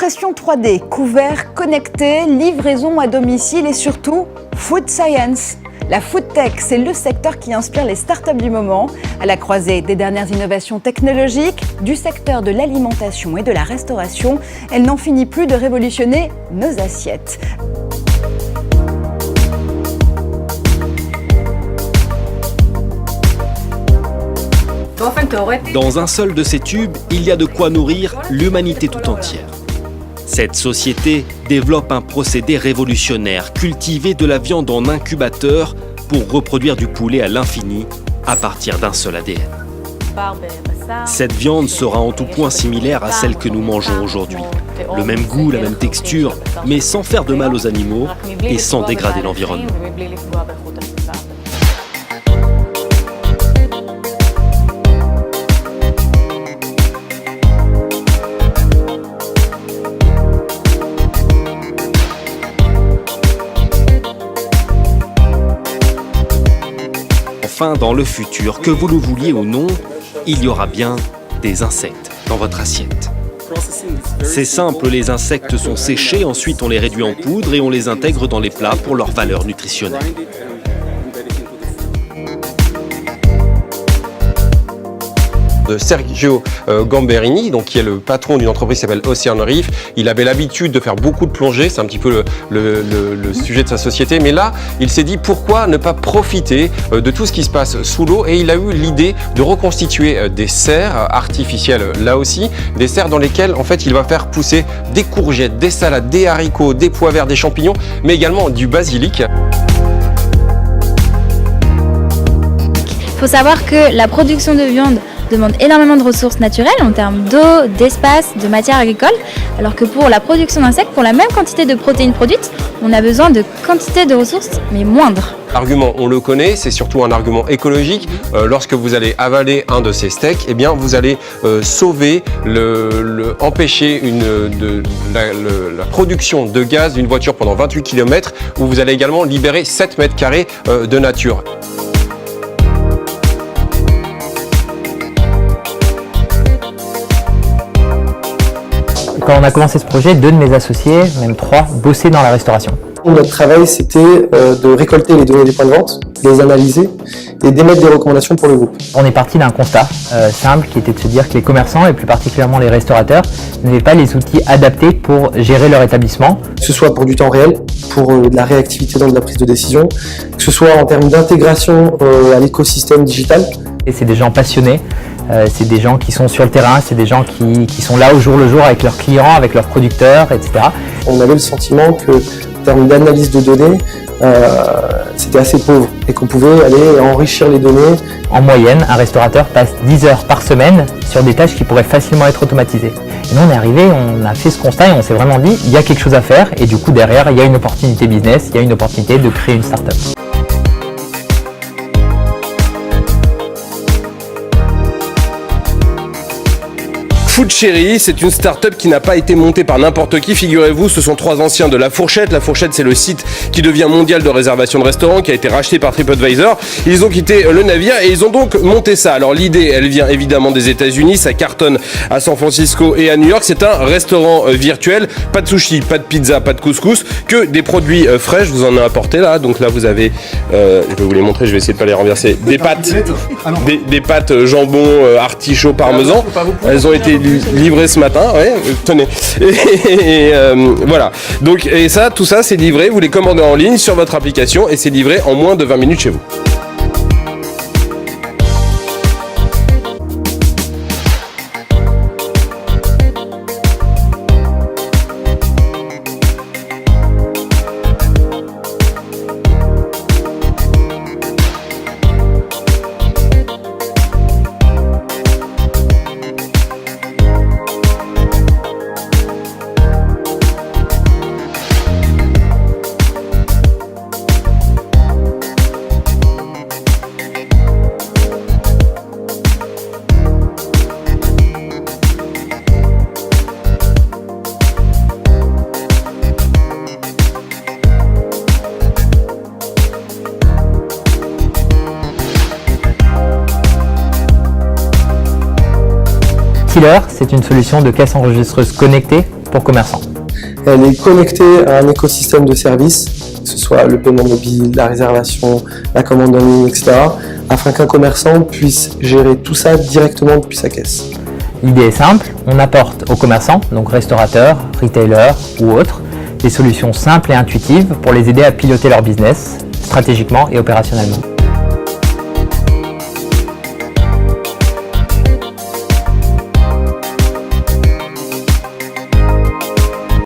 Impression 3D, couverts connectés, livraison à domicile et surtout Food Science. La Food Tech, c'est le secteur qui inspire les startups du moment, à la croisée des dernières innovations technologiques, du secteur de l'alimentation et de la restauration. Elle n'en finit plus de révolutionner nos assiettes. Dans un seul de ces tubes, il y a de quoi nourrir l'humanité tout entière. Cette société développe un procédé révolutionnaire, cultiver de la viande en incubateur pour reproduire du poulet à l'infini à partir d'un seul ADN. Cette viande sera en tout point similaire à celle que nous mangeons aujourd'hui. Le même goût, la même texture, mais sans faire de mal aux animaux et sans dégrader l'environnement. Enfin, dans le futur, que vous le vouliez ou non, il y aura bien des insectes dans votre assiette. C'est simple, les insectes sont séchés, ensuite on les réduit en poudre et on les intègre dans les plats pour leur valeur nutritionnelle. De Sergio Gamberini, donc qui est le patron d'une entreprise qui s'appelle Ocean Reef. Il avait l'habitude de faire beaucoup de plongées, c'est un petit peu le sujet de sa société, mais là, il s'est dit pourquoi ne pas profiter de tout ce qui se passe sous l'eau, et il a eu l'idée de reconstituer des serres artificielles là aussi, des serres dans lesquelles en fait il va faire pousser des courgettes, des salades, des haricots, des pois verts, des champignons, mais également du basilic. Il faut savoir que la production de viande demande énormément de ressources naturelles en termes d'eau, d'espace, de matières agricoles, alors que pour la production d'insectes, pour la même quantité de protéines produites, on a besoin de quantité de ressources, mais moindres. L'argument, on le connaît, c'est surtout un argument écologique. Lorsque vous allez avaler un de ces steaks, eh bien, vous allez sauver, empêcher la production de gaz d'une voiture pendant 28 km, où vous allez également libérer 7 mètres carrés de nature. Quand on a commencé ce projet, 2 de mes associés, même 3, bossaient dans la restauration. Notre travail, c'était de récolter les données des points de vente, les analyser et d'émettre des recommandations pour le groupe. On est parti d'un constat simple qui était de se dire que les commerçants, et plus particulièrement les restaurateurs, n'avaient pas les outils adaptés pour gérer leur établissement. Que ce soit pour du temps réel, pour de la réactivité dans de la prise de décision, que ce soit en termes d'intégration à l'écosystème digital. Et c'est des gens passionnés, c'est des gens qui sont sur le terrain, c'est des gens qui sont là au jour le jour avec leurs clients, avec leurs producteurs, etc. On avait le sentiment que, en termes d'analyse de données, c'était assez pauvre et qu'on pouvait aller enrichir les données. En moyenne, un restaurateur passe 10 heures par semaine sur des tâches qui pourraient facilement être automatisées. Et nous, on est arrivé, on a fait ce constat et on s'est vraiment dit, il y a quelque chose à faire, et du coup, derrière, il y a une opportunité business, il y a une opportunité de créer une start-up. Food Cherry, c'est une start-up qui n'a pas été montée par n'importe qui. Figurez-vous, ce sont 3 anciens de La Fourchette. La Fourchette, c'est le site qui devient mondial de réservation de restaurants, qui a été racheté par TripAdvisor. Ils ont quitté le navire et ils ont donc monté ça. Alors l'idée, elle vient évidemment des États-Unis. Ça cartonne à San Francisco et à New York. C'est un restaurant virtuel. Pas de sushi, pas de pizza, pas de couscous, que des produits frais. Je vous en ai apporté là. Donc là, vous avez, je vais vous les montrer. Je vais essayer de pas les renverser. Des pâtes, des pâtes jambon, artichaut, parmesan. Elles ont été livré ce matin, ouais, tenez. Voilà. Donc, et ça, tout ça, c'est livré. Vous les commandez en ligne sur votre application et c'est livré en moins de 20 minutes chez vous. Tiller, c'est une solution de caisse enregistreuse connectée pour commerçants. Elle est connectée à un écosystème de services, que ce soit le paiement mobile, la réservation, la commande en ligne, etc., afin qu'un commerçant puisse gérer tout ça directement depuis sa caisse. L'idée est simple, on apporte aux commerçants, donc restaurateurs, retailers ou autres, des solutions simples et intuitives pour les aider à piloter leur business stratégiquement et opérationnellement.